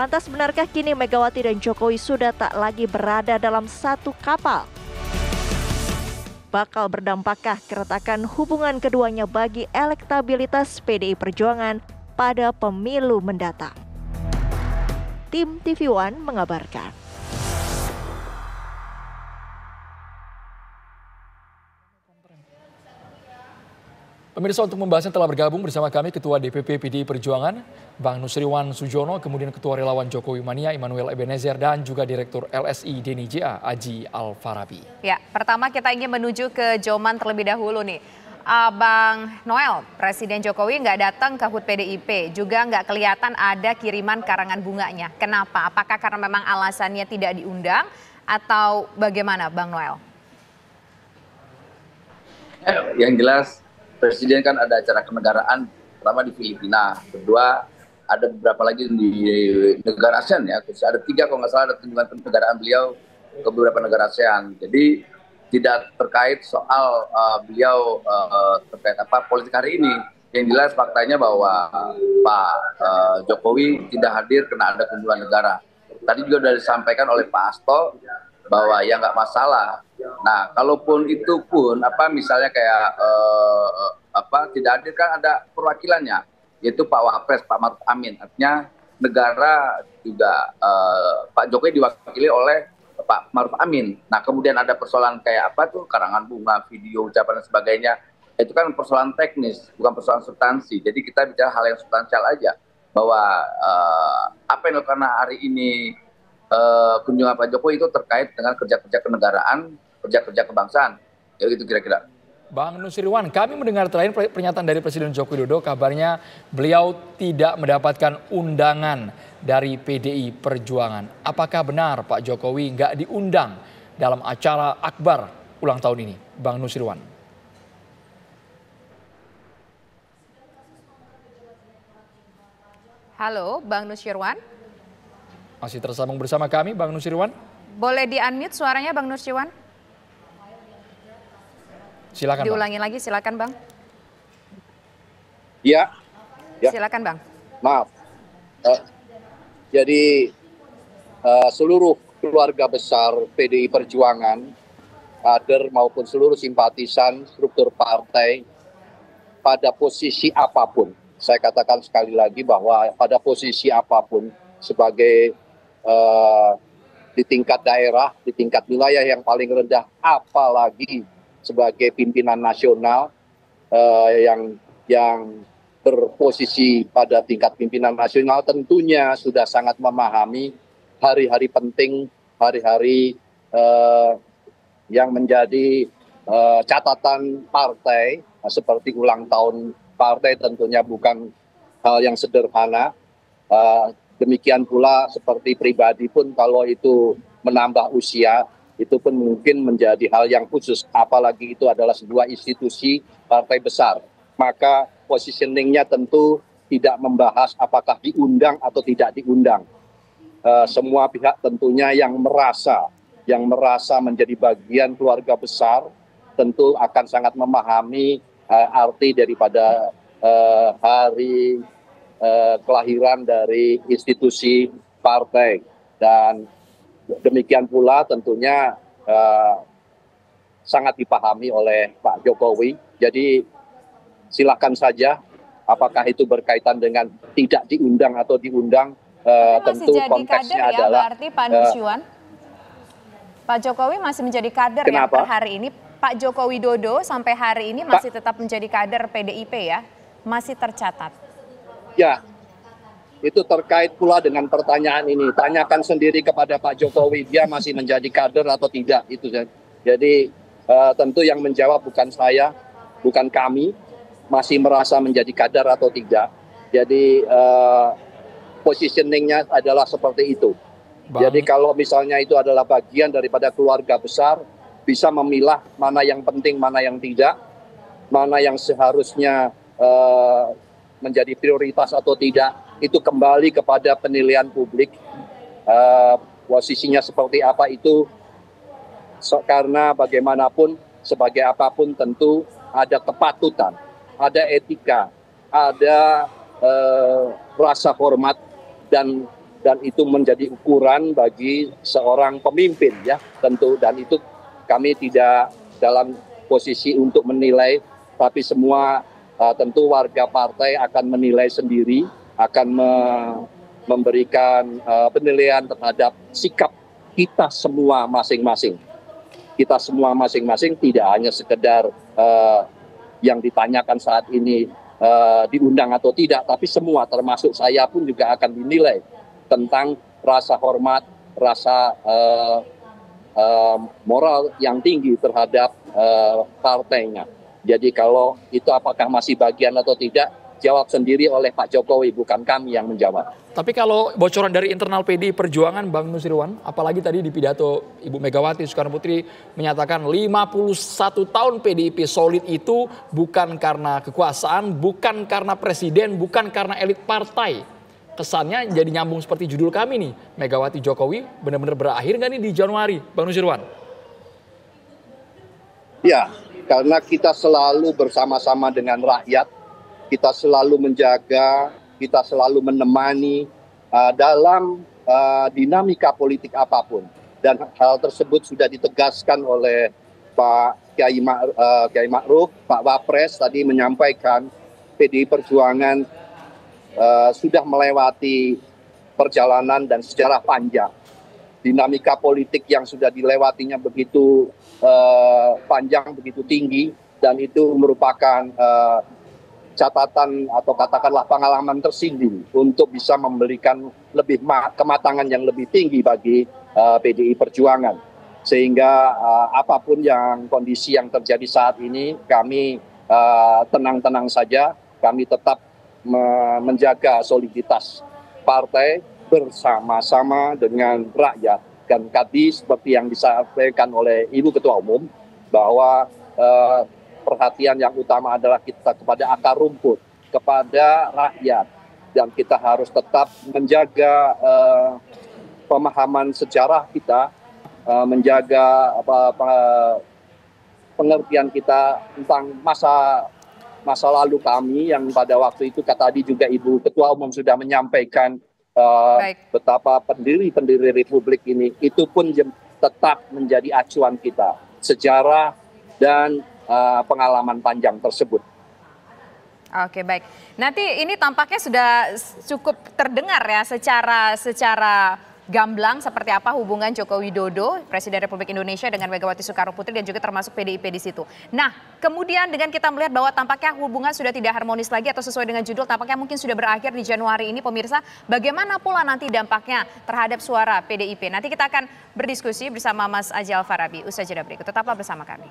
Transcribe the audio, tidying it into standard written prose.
Lantas benarkah kini Megawati dan Jokowi sudah tak lagi berada dalam satu kapal? Bakal berdampakkah keretakan hubungan keduanya bagi elektabilitas PDI Perjuangan pada pemilu mendatang? Tim TV One mengabarkan. Pemirsa, untuk membahasnya telah bergabung bersama kami Ketua DPP PDI Perjuangan, Bang Nusriwan Sujono, kemudian Ketua Relawan Jokowi Mania, Immanuel Ebenezer, dan juga Direktur LSI Deni JA, Aji Alfarabi. Ya, pertama kita ingin menuju ke Joman terlebih dahulu nih. Bang Noel, Presiden Jokowi nggak datang ke HUT PDIP, juga nggak kelihatan ada kiriman karangan bunganya. Kenapa? Apakah karena memang alasannya tidak diundang atau bagaimana, Bang Noel? Yang jelas, Presiden kan ada acara kenegaraan, pertama di Filipina, kedua ada beberapa lagi di negara ASEAN ya, ada 3 kalau nggak salah ada kunjungan kenegaraan beliau ke beberapa negara ASEAN. Jadi tidak terkait soal beliau terkait apa politik hari ini. Yang jelas faktanya bahwa Pak Jokowi tidak hadir karena ada kunjungan negara. Tadi juga sudah disampaikan oleh Pak Hasto bahwa ya nggak masalah. Nah, kalaupun itu pun misalnya kayak tidak hadir kan ada perwakilannya, yaitu Pak Wapres, Pak Maruf Amin. Artinya negara juga Pak Jokowi diwakili oleh Pak Maruf Amin. Nah, kemudian ada persoalan kayak karangan bunga, video, ucapan dan sebagainya. Itu kan persoalan teknis, bukan persoalan substansi. Jadi kita bicara hal yang substansial aja, bahwa apa yang dilakukan hari ini kunjungan Pak Jokowi itu terkait dengan kerja-kerja kenegaraan, kerja-kerja kebangsaan. Ya gitu kira-kira. Bang Nusriwan, kami mendengar terakhir pernyataan dari Presiden Joko Widodo, kabarnya beliau tidak mendapatkan undangan dari PDI Perjuangan. Apakah benar Pak Jokowi nggak diundang dalam acara akbar ulang tahun ini, Bang Nusriwan? Halo, Bang Nusriwan. Masih tersambung bersama kami, Bang Nusriwan. Boleh di-unmute suaranya, Bang Nusriwan? Silakan, diulangi lagi, silakan Bang. Ya. Silakan Bang. Maaf. Jadi seluruh keluarga besar PDI Perjuangan, kader maupun seluruh simpatisan struktur partai pada posisi apapun, saya katakan sekali lagi bahwa pada posisi apapun sebagai di tingkat daerah, di tingkat wilayah yang paling rendah, apalagi sebagai pimpinan nasional yang berposisi pada tingkat pimpinan nasional, tentunya sudah sangat memahami hari-hari penting, hari-hari yang menjadi catatan partai, seperti ulang tahun partai tentunya bukan hal yang sederhana. Demikian pula seperti pribadi pun kalau itu menambah usia, itu pun mungkin menjadi hal yang khusus, apalagi itu adalah sebuah institusi partai besar. Maka positioningnya tentu tidak membahas apakah diundang atau tidak diundang. Semua pihak tentunya yang merasa menjadi bagian keluarga besar tentu akan sangat memahami arti daripada hari kelahiran dari institusi partai. Dan demikian pula tentunya sangat dipahami oleh Pak Jokowi. Jadi silakan saja apakah itu berkaitan dengan tidak diundang atau diundang, tentu konteksnya kader, adalah berarti Pak Nusriwan, Pak Jokowi masih menjadi kader ya per hari ini. Pak Joko Widodo sampai hari ini masih tetap menjadi kader PDIP ya, masih tercatat. Ya, itu terkait pula dengan pertanyaan ini. Tanyakan sendiri kepada Pak Jokowi, dia masih menjadi kader atau tidak. Itu. Jadi tentu yang menjawab bukan saya, bukan kami, masih merasa menjadi kader atau tidak. Jadi positioningnya adalah seperti itu. Jadi kalau misalnya itu adalah bagian daripada keluarga besar, bisa memilah mana yang penting, mana yang tidak, mana yang seharusnya menjadi prioritas atau tidak, itu kembali kepada penilaian publik. Posisinya seperti apa itu, karena bagaimanapun, sebagai apapun tentu ada kepatutan, ada etika, ada rasa hormat, dan dan itu menjadi ukuran bagi seorang pemimpin ya tentu, dan itu kami tidak dalam posisi untuk menilai, tapi semua tentu warga partai akan menilai sendiri, akan memberikan penilaian terhadap sikap kita semua masing-masing. Kita semua masing-masing tidak hanya sekedar yang ditanyakan saat ini diundang atau tidak, tapi semua termasuk saya pun juga akan dinilai tentang rasa hormat, rasa moral yang tinggi terhadap partainya. Jadi kalau itu apakah masih bagian atau tidak, jawab sendiri oleh Pak Jokowi, bukan kami yang menjawab. Tapi kalau bocoran dari internal PDI Perjuangan, Bang Nusirwan, apalagi tadi di pidato Ibu Megawati Soekarno Putri menyatakan 51 tahun PDIP solid itu bukan karena kekuasaan, bukan karena presiden, bukan karena elit partai. Kesannya jadi nyambung seperti judul kami nih, Megawati Jokowi benar-benar berakhir nggak nih di Januari, Bang Nusirwan? Ya, karena kita selalu bersama-sama dengan rakyat, kita selalu menjaga, kita selalu menemani dalam dinamika politik apapun. Dan hal tersebut sudah ditegaskan oleh Pak Kiai Ma'ruf, Pak Wapres tadi menyampaikan PDI Perjuangan sudah melewati perjalanan dan sejarah panjang. Dinamika politik yang sudah dilewatinya begitu panjang, begitu tinggi, dan itu merupakan catatan atau katakanlah pengalaman tersendiri untuk bisa memberikan lebih kematangan yang lebih tinggi bagi PDI Perjuangan. Sehingga apapun yang kondisi yang terjadi saat ini, kami tenang-tenang saja, kami tetap menjaga soliditas partai bersama-sama dengan rakyat. Dan tadi seperti yang disampaikan oleh Ibu Ketua Umum, bahwa perhatian yang utama adalah kita kepada akar rumput, kepada rakyat. Dan kita harus tetap menjaga pemahaman sejarah kita, menjaga pengertian kita tentang masa lalu kami yang pada waktu itu tadi juga Ibu Ketua Umum sudah menyampaikan betapa pendiri-pendiri Republik ini itu pun tetap menjadi acuan kita, sejarah dan pengalaman panjang tersebut. Oke, baik. Nanti ini tampaknya sudah cukup terdengar ya secara gamblang seperti apa hubungan Joko Widodo, Presiden Republik Indonesia dengan Megawati Soekarno Putri dan juga termasuk PDIP di situ. Nah, kemudian dengan kita melihat bahwa tampaknya hubungan sudah tidak harmonis lagi atau sesuai dengan judul tampaknya mungkin sudah berakhir di Januari ini, pemirsa, bagaimana pula nanti dampaknya terhadap suara PDIP? Nanti kita akan berdiskusi bersama Mas Aji Alfarabi. Usai jeda berikut, tetaplah bersama kami.